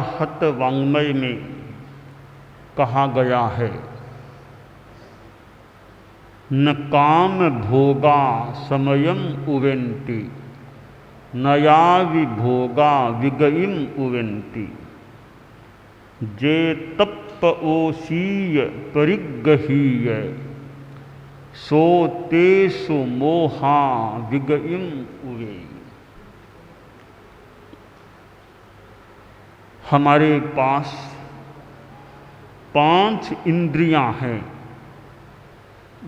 बराहत वाङ्मय में कहा गया है, न काम भोगा समयम उवेन्ति, नया विभोगा विगयिम उवेन्ति। जे तप्प ओसीय परिगहीय, सो तेसु मोहा विगयिम उवे। हमारे पास 5 इंद्रियां हैं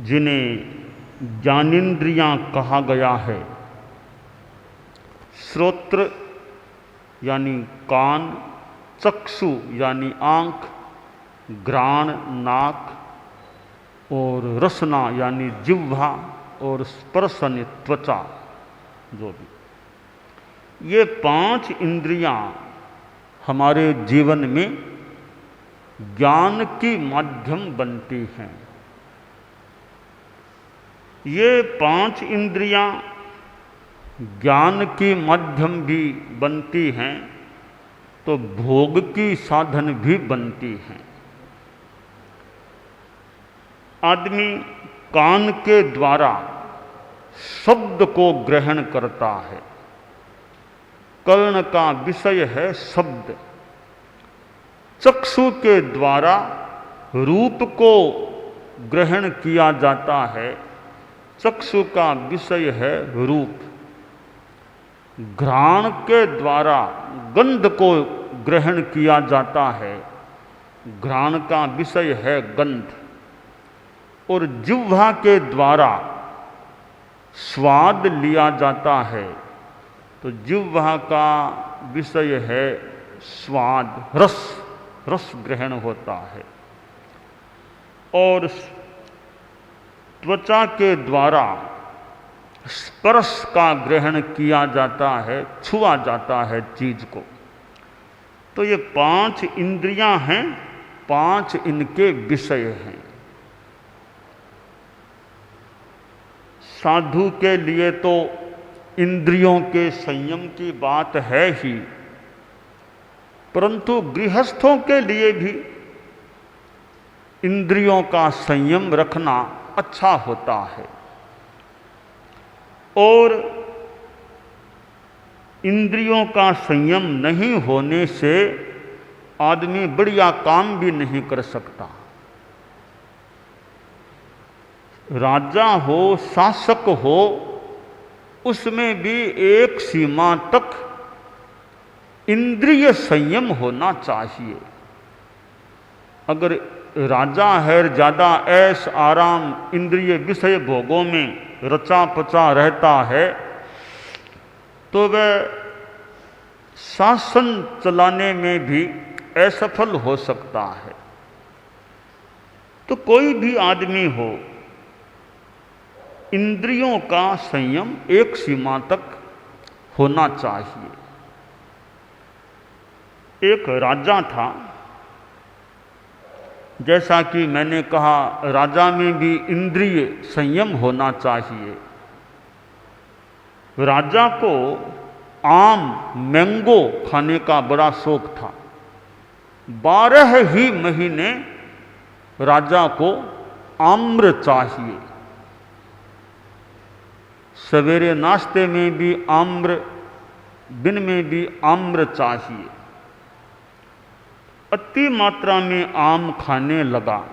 जिन्हें ज्ञानेंद्रियां कहा गया है। श्रोत्र यानी कान, चक्षु यानी आँख, घ्राण नाक और रसना यानी जिह्वा और स्पर्श यानी त्वचा। जो भी ये 5 इंद्रियां हमारे जीवन में ज्ञान की माध्यम बनती हैं। ये 5 इंद्रियां ज्ञान की माध्यम भी बनती हैं तो भोग की साधन भी बनती हैं। आदमी कान के द्वारा शब्द को ग्रहण करता है। कर्ण का विषय है शब्द। चक्षु के द्वारा रूप को ग्रहण किया जाता है। चक्षु का विषय है रूप। घ्राण के द्वारा गंध को ग्रहण किया जाता है। घ्राण का विषय है गंध। और जिह्वा के द्वारा स्वाद लिया जाता है तो जिह्वा का विषय है स्वाद, रस, रस ग्रहण होता है। और त्वचा के द्वारा स्पर्श का ग्रहण किया जाता है, छुआ जाता है चीज को। तो ये 5 इंद्रियां हैं, 5 इनके विषय हैं। साधु के लिए तो इंद्रियों के संयम की बात है ही, परंतु गृहस्थों के लिए भी इंद्रियों का संयम रखना अच्छा होता है। और इंद्रियों का संयम नहीं होने से आदमी बढ़िया काम भी नहीं कर सकता। राजा हो, शासक हो, उसमें भी एक सीमा तक इंद्रिय संयम होना चाहिए। अगर राजा है ज़्यादा ऐश आराम इंद्रिय विषय भोगों में रचा पचा रहता है तो वह शासन चलाने में भी असफल हो सकता है। तो कोई भी आदमी हो, इंद्रियों का संयम एक सीमा तक होना चाहिए। एक राजा था, जैसा कि मैंने कहा राजा में भी इंद्रिय संयम होना चाहिए। राजा को आम, मैंगो खाने का बड़ा शौक था। 12 ही महीने राजा को आम्र चाहिए। सवेरे नाश्ते में भी आम्र, दिन में भी आम्र चाहिए। अति मात्रा में आम खाने लगा।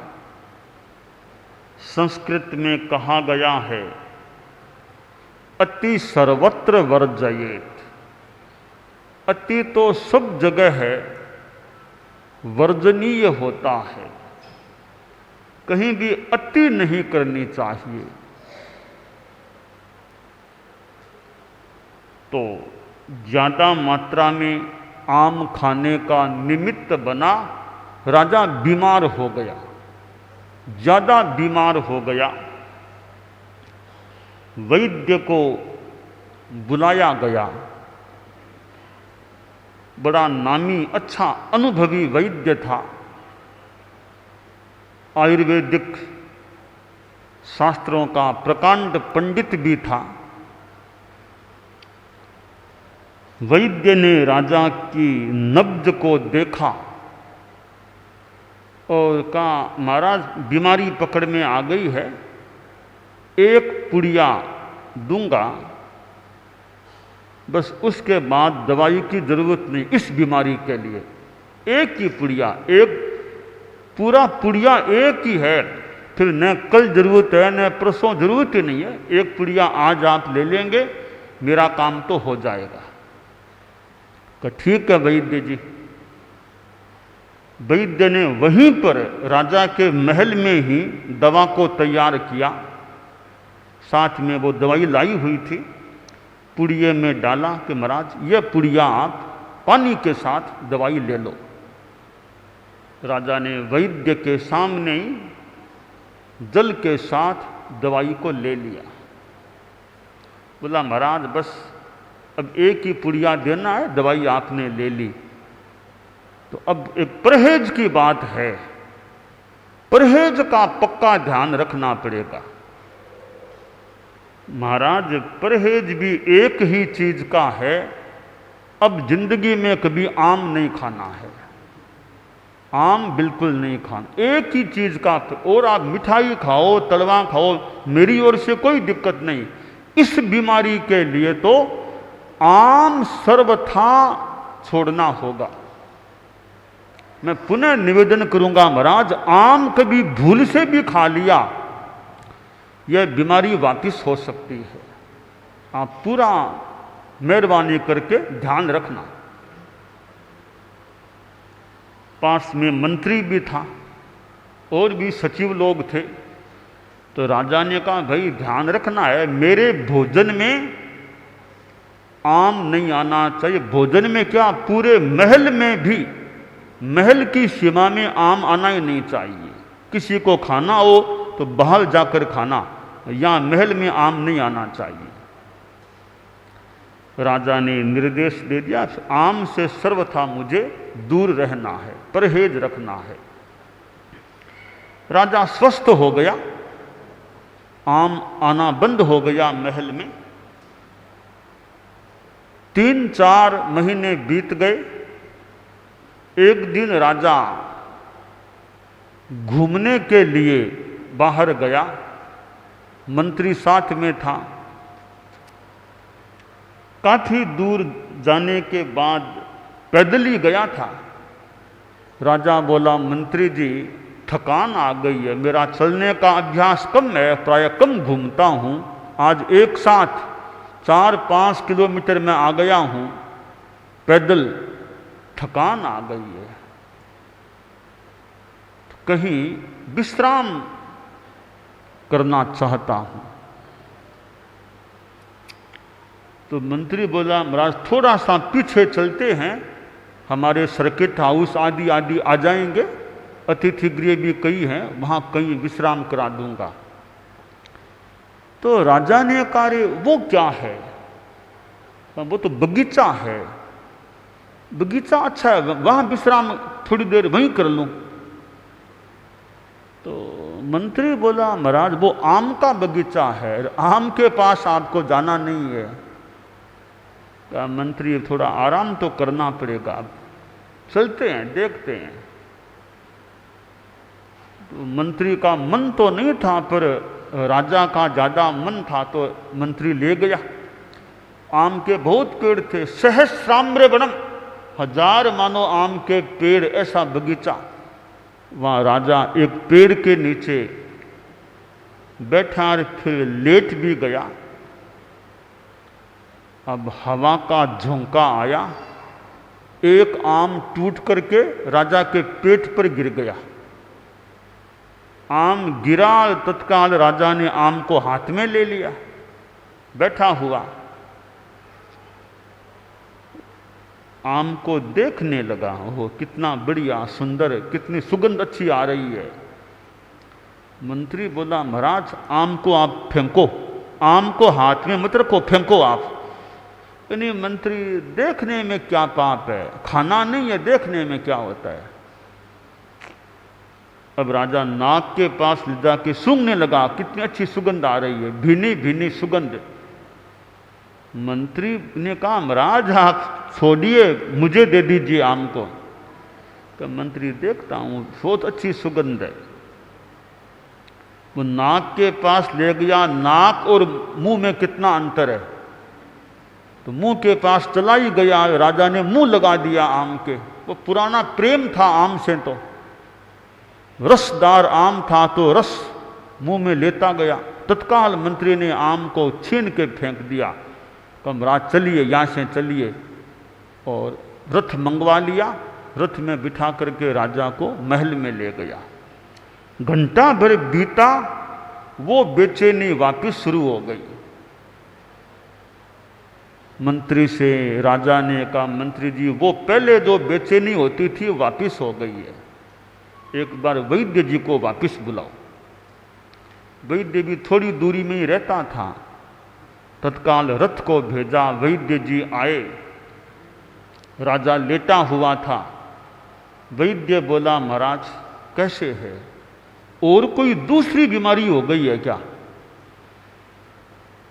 संस्कृत में कहा गया है अति सर्वत्र वर्जयेत। अति तो सब जगह है, वर्जनीय होता है। कहीं भी अति नहीं करनी चाहिए। तो ज्यादा मात्रा में आम खाने का निमित्त बना राजा बीमार हो गया, ज्यादा बीमार हो गया। वैद्य को बुलाया गया। बड़ा नामी अच्छा अनुभवी वैद्य था, आयुर्वेदिक शास्त्रों का प्रकांड पंडित भी था। वैद्य ने राजा की नब्ज को देखा और कहा, महाराज बीमारी पकड़ में आ गई है, एक पुड़िया दूंगा, बस उसके बाद दवाई की जरूरत नहीं इस बीमारी के लिए। एक ही पुड़िया, एक पूरा पुड़िया एक ही है, फिर न कल जरूरत है न परसों जरूरत ही नहीं है, एक पुड़िया आज आप ले लेंगे, मेरा काम तो हो जाएगा। कहा ठीक है वैद्य जी। वैद्य ने वहीं पर राजा के महल में ही दवा को तैयार किया, साथ में वो दवाई लाई हुई थी, पुड़िये में डाला कि महाराज यह पुड़िया आप पानी के साथ दवाई ले लो। राजा ने वैद्य के सामने ही जल के साथ दवाई को ले लिया। बोला महाराज बस अब एक ही पुड़िया देना है, दवाई आपने ले ली, तो अब एक परहेज की बात है, परहेज का पक्का ध्यान रखना पड़ेगा। महाराज परहेज भी एक ही चीज का है, अब जिंदगी में कभी आम नहीं खाना है, आम बिल्कुल नहीं खाना, एक ही चीज का। और आप मिठाई खाओ, तलवा खाओ, मेरी ओर से कोई दिक्कत नहीं, इस बीमारी के लिए तो आम सर्वथा छोड़ना होगा। मैं पुनः निवेदन करूंगा महाराज, आम कभी भूल से भी खा लिया, यह बीमारी वापिस हो सकती है, आप पूरा मेहरबानी करके ध्यान रखना। पास में मंत्री भी था और भी सचिव लोग थे, तो राजा ने कहा भाई ध्यान रखना है, मेरे भोजन में आम नहीं आना चाहिए। भोजन में क्या, पूरे महल में भी, महल की सीमा में आम आना ही नहीं चाहिए। किसी को खाना हो तो बाहर जाकर खाना, या महल में आम नहीं आना चाहिए। राजा ने निर्देश दे दिया, आम से सर्वथा मुझे दूर रहना है, परहेज रखना है। राजा स्वस्थ हो गया, आम आना बंद हो गया महल में। 3-4 महीने बीत गए। एक दिन राजा घूमने के लिए बाहर गया, मंत्री साथ में था। काफी दूर जाने के बाद पैदल ही गया था। राजा बोला मंत्री जी थकान आ गई है, मेरा चलने का अभ्यास कम है, प्राय कम घूमता हूँ, आज एक साथ 4-5 किलोमीटर में आ गया हूँ पैदल, थकान आ गई है, कहीं विश्राम करना चाहता हूँ। तो मंत्री बोला महाराज थोड़ा सा पीछे चलते हैं, हमारे सर्किट हाउस आदि आदि आ जाएंगे, अतिथि गृह भी कई हैं, वहाँ कहीं विश्राम करा दूंगा। तो राजा ने कहा वो क्या है? वो तो बगीचा है, बगीचा अच्छा है, वहाँ विश्राम थोड़ी देर वहीं कर लूँ। तो मंत्री बोला महाराज वो आम का बगीचा है, आम के पास आपको जाना नहीं है। कहा मंत्री थोड़ा आराम तो करना पड़ेगा, अब चलते हैं देखते हैं। तो मंत्री का मन तो नहीं था, पर राजा का ज़्यादा मन था, तो मंत्री ले गया। आम के बहुत पेड़ थे, सहस्राम्र वनम, 1000 मानो आम के पेड़, ऐसा बगीचा। वहाँ राजा एक पेड़ के नीचे बैठा और फिर लेट भी गया। अब हवा का झोंका आया, एक आम टूट करके राजा के पेट पर गिर गया। आम गिरा, तत्काल राजा ने आम को हाथ में ले लिया, बैठा हुआ आम को देखने लगा, वो कितना बढ़िया सुंदर, कितनी सुगंध अच्छी आ रही है। मंत्री बोला महाराज आम को आप फेंको, आम को हाथ में मत रखो, फेंको आप। नहीं मंत्री देखने में क्या पाप है, खाना नहीं है, देखने में क्या होता है। अब राजा नाक के पास ले जाके सूंघने लगा, कितनी अच्छी सुगंध आ रही है, भीनी भीनी सुगंध। मंत्री ने कहा महाराज आप छोड़िए, मुझे दे दीजिए आम को। तो मंत्री देखता हूँ बहुत अच्छी सुगंध है। वो नाक के पास ले गया, नाक और मुंह में कितना अंतर है, तो मुंह के पास चला ही गया, राजा ने मुंह लगा दिया आम के। वो पुराना प्रेम था आम से, तो रसदार आम था तो रस मुंह में लेता गया। तत्काल मंत्री ने आम को छीन के फेंक दिया। महाराज चलिए यहाँ से चलिए, और रथ मंगवा लिया। रथ में बिठा करके राजा को महल में ले गया। घंटा भर बीता, वो बेचैनी वापिस शुरू हो गई। मंत्री से राजा ने कहा मंत्री जी वो पहले जो बेचैनी होती थी वापिस हो गई है, एक बार वैद्य जी को वापिस बुलाओ। वैद्य भी थोड़ी दूरी में ही रहता था। तत्काल रथ को भेजा, वैद्य जी आए। राजा लेटा हुआ था। वैद्य बोला महाराज कैसे है, और कोई दूसरी बीमारी हो गई है क्या?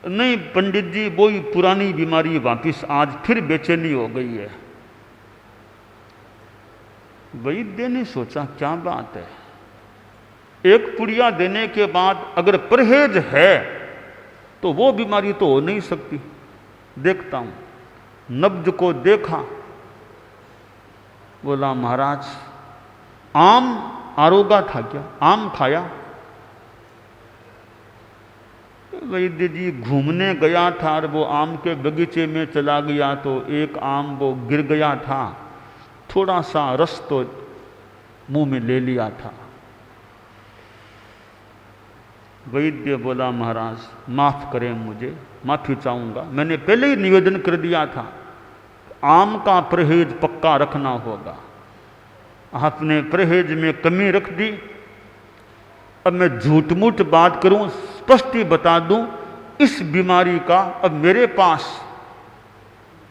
नहीं पंडित जी वही पुरानी बीमारी वापिस, आज फिर बेचैनी हो गई है। वैद्य ने सोचा क्या बात है, एक पुड़िया देने के बाद अगर परहेज है तो वो बीमारी तो हो नहीं सकती। देखता हूं, नब्ज को देखा, बोला महाराज आम आरोगा था क्या, आम खाया? वैद्य जी घूमने गया था और वो आम के बगीचे में चला गया तो एक आम वो गिर गया था, थोड़ा सा रस तो मुंह में ले लिया था। वैद्य बोला महाराज माफ करें, मुझे माफी चाहूंगा, मैंने पहले ही निवेदन कर दिया था आम का परहेज पक्का रखना होगा, आपने परहेज में कमी रख दी। अब मैं झूठ मूठ बात करूं, स्पष्ट ही बता दूं, इस बीमारी का अब मेरे पास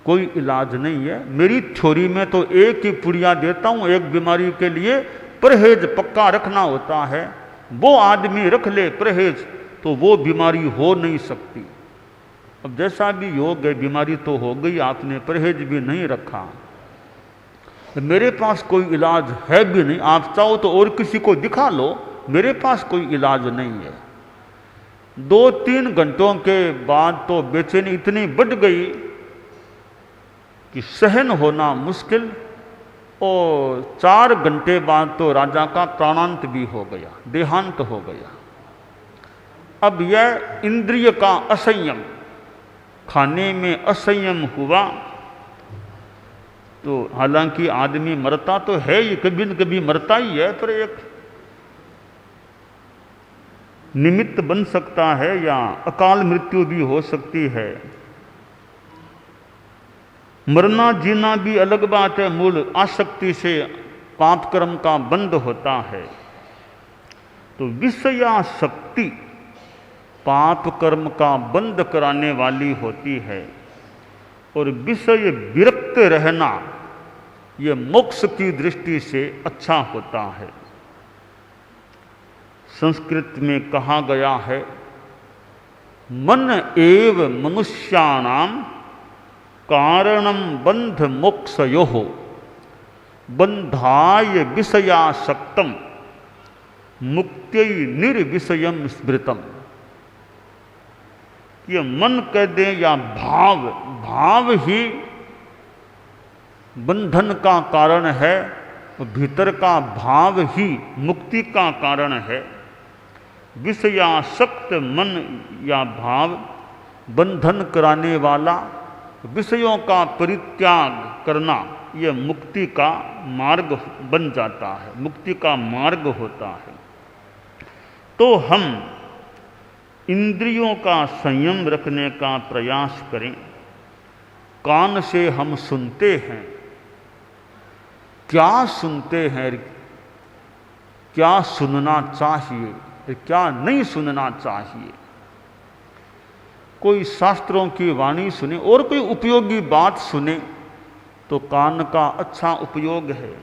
कोई इलाज नहीं है। मेरी थ्योरी में तो एक ही पुड़िया देता हूं एक बीमारी के लिए, परहेज पक्का रखना होता है। वो आदमी रख ले परहेज तो वो बीमारी हो नहीं सकती। अब जैसा भी हो गए, बीमारी तो हो गई, आपने परहेज भी नहीं रखा, मेरे पास कोई इलाज है भी नहीं। आप चाहो तो और किसी को दिखा लो, मेरे पास कोई इलाज नहीं है। 2-3 घंटों के बाद तो बेचैनी इतनी बढ़ गई कि सहन होना मुश्किल, और 4 घंटे बाद तो राजा का प्राणांत भी हो गया, देहांत हो गया। अब यह इंद्रिय का असंयम, खाने में असंयम हुआ तो हालांकि आदमी मरता तो है ही, कभी न कभी मरता ही है, पर एक निमित्त बन सकता है या अकाल मृत्यु भी हो सकती है। मरना जीना भी अलग बात है, मूल आसक्ति से पाप कर्म का बंध होता है। तो विषयासक्ति पाप कर्म का बंध कराने वाली होती है, और विषय विरक्त रहना यह मोक्ष की दृष्टि से अच्छा होता है। संस्कृत में कहा गया है मन एव मनुष्याणाम कारणम बंध मोक्षयोः बंधाय विषयासक्तम मुक्त्यै निर्विषयम स्मृतम। ये मन कह दें या भाव, भाव ही बंधन का कारण है, भीतर का भाव ही मुक्ति का कारण है। विषयासक्त मन या भाव बंधन कराने वाला, विषयों का परित्याग करना यह मुक्ति का मार्ग बन जाता है, मुक्ति का मार्ग होता है। तो हम इंद्रियों का संयम रखने का प्रयास करें। कान से हम सुनते हैं, क्या सुनते हैं, क्या सुनना चाहिए, क्या नहीं सुनना चाहिए। कोई शास्त्रों की वाणी सुने और कोई उपयोगी बात सुने तो कान का अच्छा उपयोग है।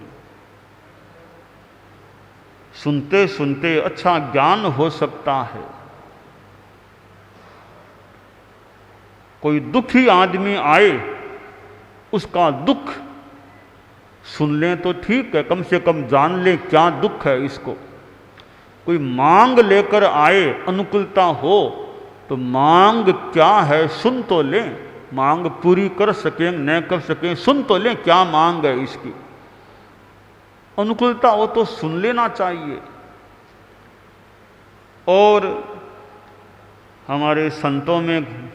सुनते सुनते अच्छा ज्ञान हो सकता है। कोई दुखी आदमी आए, उसका दुख सुन लें तो ठीक है, कम से कम जान लें क्या दुख है इसको। कोई मांग लेकर आए, अनुकूलता हो तो मांग क्या है सुन तो लें। मांग पूरी कर सकें न कर सकें, सुन तो लें क्या मांग है इसकी। अनुकूलता हो तो सुन लेना चाहिए। और हमारे संतों में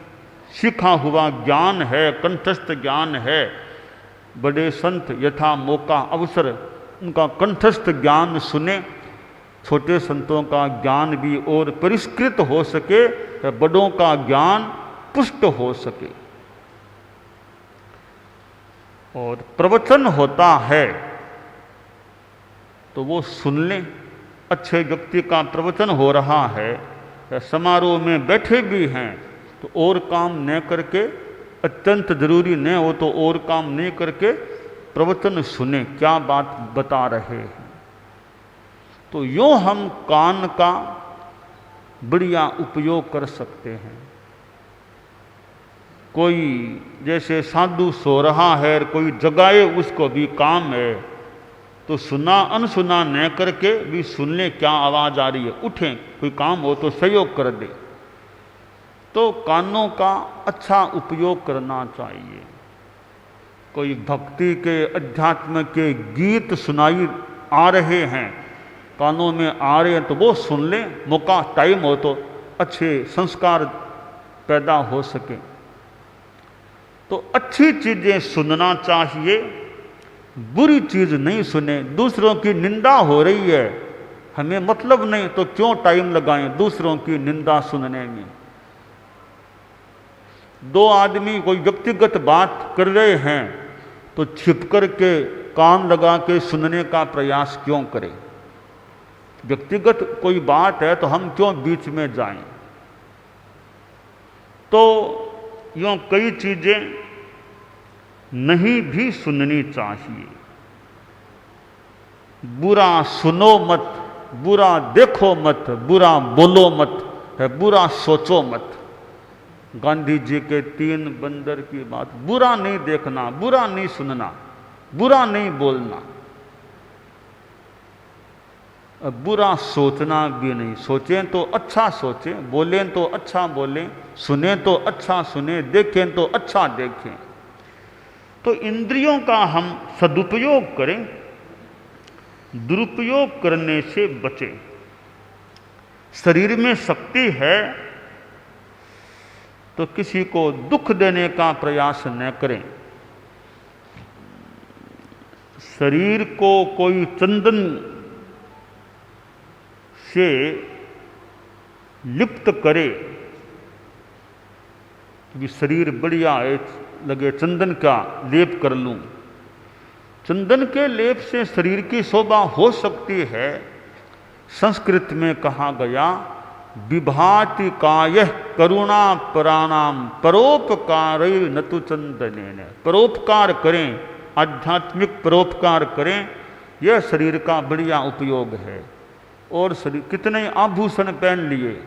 सीखा हुआ ज्ञान है, कंठस्थ ज्ञान है। बड़े संत यथा मौका अवसर उनका कंठस्थ ज्ञान सुने, छोटे संतों का ज्ञान भी और परिष्कृत हो सके, बड़ों का ज्ञान पुष्ट हो सके। और प्रवचन होता है तो वो सुन लें। अच्छे व्यक्ति का प्रवचन हो रहा है, समारोह में बैठे भी हैं, तो और काम न करके, अत्यंत जरूरी न हो तो और काम नहीं करके प्रवचन सुने क्या बात बता रहे हैं। तो यूँ हम कान का बढ़िया उपयोग कर सकते हैं। कोई जैसे साधु सो रहा है, कोई जगाए उसको भी काम है, तो सुना अनसुना न करके भी सुन ले क्या आवाज़ आ रही है, उठें, कोई काम हो तो सहयोग कर दे। तो कानों का अच्छा उपयोग करना चाहिए। कोई भक्ति के अध्यात्म के गीत सुनाई आ रहे हैं, कानों में आ रहे हैं, तो वो सुन लें, मौका टाइम हो तो अच्छे संस्कार पैदा हो सके। तो अच्छी चीज़ें सुनना चाहिए, बुरी चीज़ नहीं सुने। दूसरों की निंदा हो रही है, हमें मतलब नहीं तो क्यों टाइम लगाएं दूसरों की निंदा सुनने में। दो आदमी कोई व्यक्तिगत बात कर रहे हैं तो छिप कर के कान लगा के सुनने का प्रयास क्यों करें। व्यक्तिगत कोई बात है तो हम क्यों बीच में जाएं। तो यूँ कई चीज़ें नहीं भी सुननी चाहिए। बुरा सुनो मत, बुरा देखो मत, बुरा बोलो मत, है बुरा सोचो मत। गांधी जी के 3 बंदर की बात, बुरा नहीं देखना, बुरा नहीं सुनना, बुरा नहीं बोलना, बुरा सोचना भी नहीं। सोचें तो अच्छा सोचें, बोलें तो अच्छा बोलें, सुने तो अच्छा सुने, देखें तो अच्छा देखें। तो इंद्रियों का हम सदुपयोग करें, दुरुपयोग करने से बचें। शरीर में शक्ति है तो किसी को दुख देने का प्रयास न करें। शरीर को कोई चंदन से लिप्त करे कि शरीर बढ़िया है, लगे चंदन का लेप कर लूं। चंदन के लेप से शरीर की शोभा हो सकती है। संस्कृत में कहा गया, विभाति कायः करुणा प्राणाम परोपकार न तु चंदनेन। परोपकार करें, आध्यात्मिक परोपकार करें, यह शरीर का बढ़िया उपयोग है। और शरीर कितने आभूषण पहन लिए,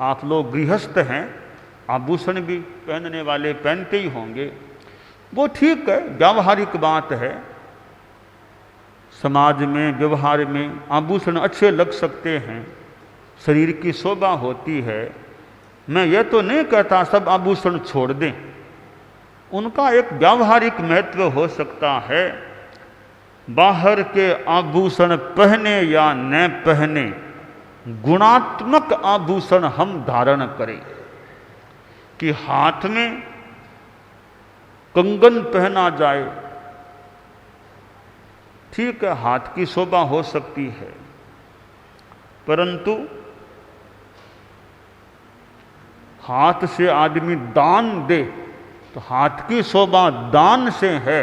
आप लोग गृहस्थ हैं, आभूषण भी पहनने वाले पहनते ही होंगे, वो ठीक है, व्यावहारिक बात है। समाज में व्यवहार में आभूषण अच्छे लग सकते हैं, शरीर की शोभा होती है। मैं ये तो नहीं कहता सब आभूषण छोड़ दें, उनका एक व्यावहारिक महत्व हो सकता है। बाहर के आभूषण पहने या न पहने, गुणात्मक आभूषण हम धारण करें। कि हाथ में कंगन पहना जाए, ठीक है, हाथ की शोभा हो सकती है, परंतु हाथ से आदमी दान दे तो हाथ की शोभा दान से है।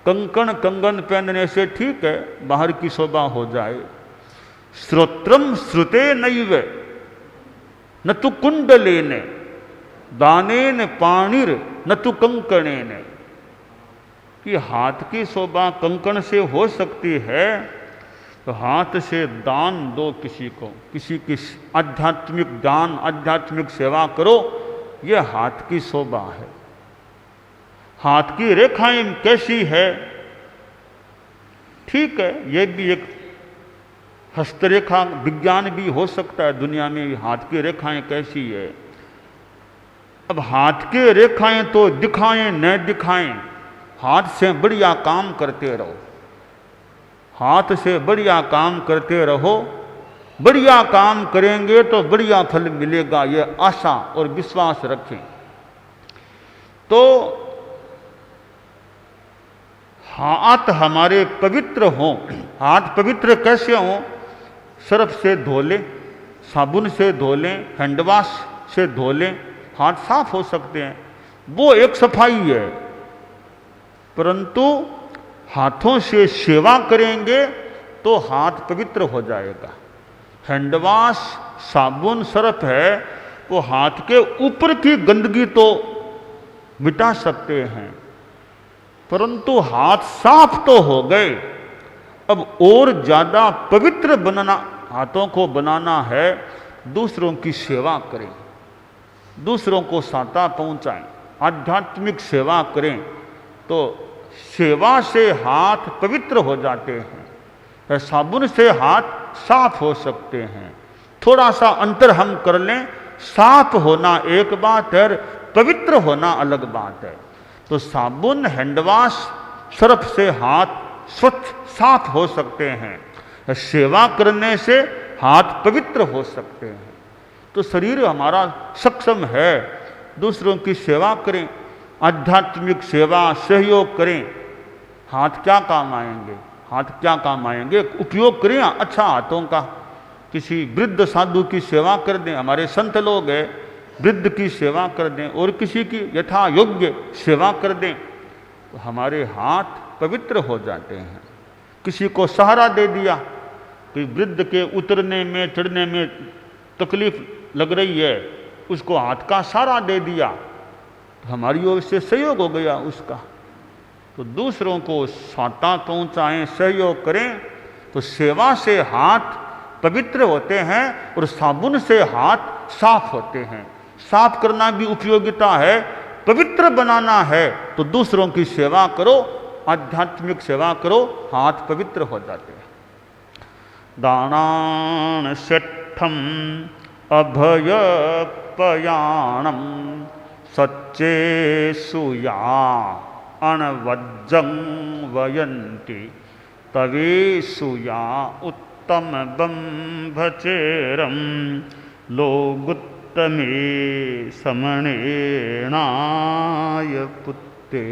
कंगन पहनने से ठीक है, बाहर की शोभा हो जाए। श्रोत्रम श्रुते नैव न तु कुंडलेन दानेन पाणिर न तु कंकणेन। कि हाथ की शोभा कंकण से हो सकती है, तो हाथ से दान दो किसी को, किसी की आध्यात्मिक दान, आध्यात्मिक सेवा करो, ये हाथ की शोभा है। हाथ की रेखाएं कैसी है, ठीक है, ये भी एक हस्तरेखा विज्ञान भी हो सकता है दुनिया में, हाथ की रेखाएं कैसी है। अब हाथ की रेखाएं तो दिखाएं न दिखाएं, हाथ से बढ़िया काम करते रहो, हाथ से बढ़िया काम करते रहो। बढ़िया काम करेंगे तो बढ़िया फल मिलेगा, ये आशा और विश्वास रखें। तो हाथ हमारे पवित्र हों। हाथ पवित्र कैसे हों? सर्फ से धो लें, साबुन से धो लें, हैंडवाश से धो लें, हाथ साफ हो सकते हैं, वो एक सफाई है। परंतु हाथों से सेवा करेंगे तो हाथ पवित्र हो जाएगा। हैंडवाश, साबुन, सर्फ है, वो हाथ के ऊपर की गंदगी तो मिटा सकते हैं, परंतु हाथ साफ तो हो गए। अब और ज्यादा पवित्र बनना, हाथों को बनाना है, दूसरों की सेवा करें, दूसरों को सहायता पहुंचाएं, आध्यात्मिक सेवा करें, तो सेवा से हाथ पवित्र हो जाते हैं। साबुन से हाथ साफ हो सकते हैं। थोड़ा सा अंतर हम कर लें, साफ होना एक बात है, पवित्र होना अलग बात है। तो साबुन, हैंडवाश, सर्फ से हाथ स्वच्छ साफ हो सकते हैं, सेवा करने से हाथ पवित्र हो सकते हैं। तो शरीर हमारा सक्षम है, दूसरों की सेवा करें, आध्यात्मिक सेवा, सहयोग करें। हाथ क्या काम आएंगे? हाथ क्या काम आएंगे? उपयोग करें अच्छा हाथों का। किसी वृद्ध साधु की सेवा कर दें, हमारे संत लोग हैं, वृद्ध की सेवा कर दें, और किसी की यथा योग्य सेवा कर दें, तो हमारे हाथ पवित्र हो जाते हैं। किसी को सहारा दे दिया, कि वृद्ध के उतरने में चढ़ने में तकलीफ लग रही है, उसको हाथ का सहारा दे दिया, तो हमारी ओर से सहयोग हो गया उसका। तो दूसरों को सहायता पहुंचाएं, सहयोग करें, तो सेवा से हाथ पवित्र होते हैं और साबुन से हाथ साफ होते हैं। साफ करना भी उपयोगिता है, पवित्र बनाना है तो दूसरों की सेवा करो, आध्यात्मिक सेवा करो, हाथ पवित्र हो जाते हैं। दानान सेठम अभय पयाणम सच्चे सुया अणवज्जं वयन्ति तवे सुया उत्तम बंभचेरम लोगुत्तमे समणेनाय पुत्ते।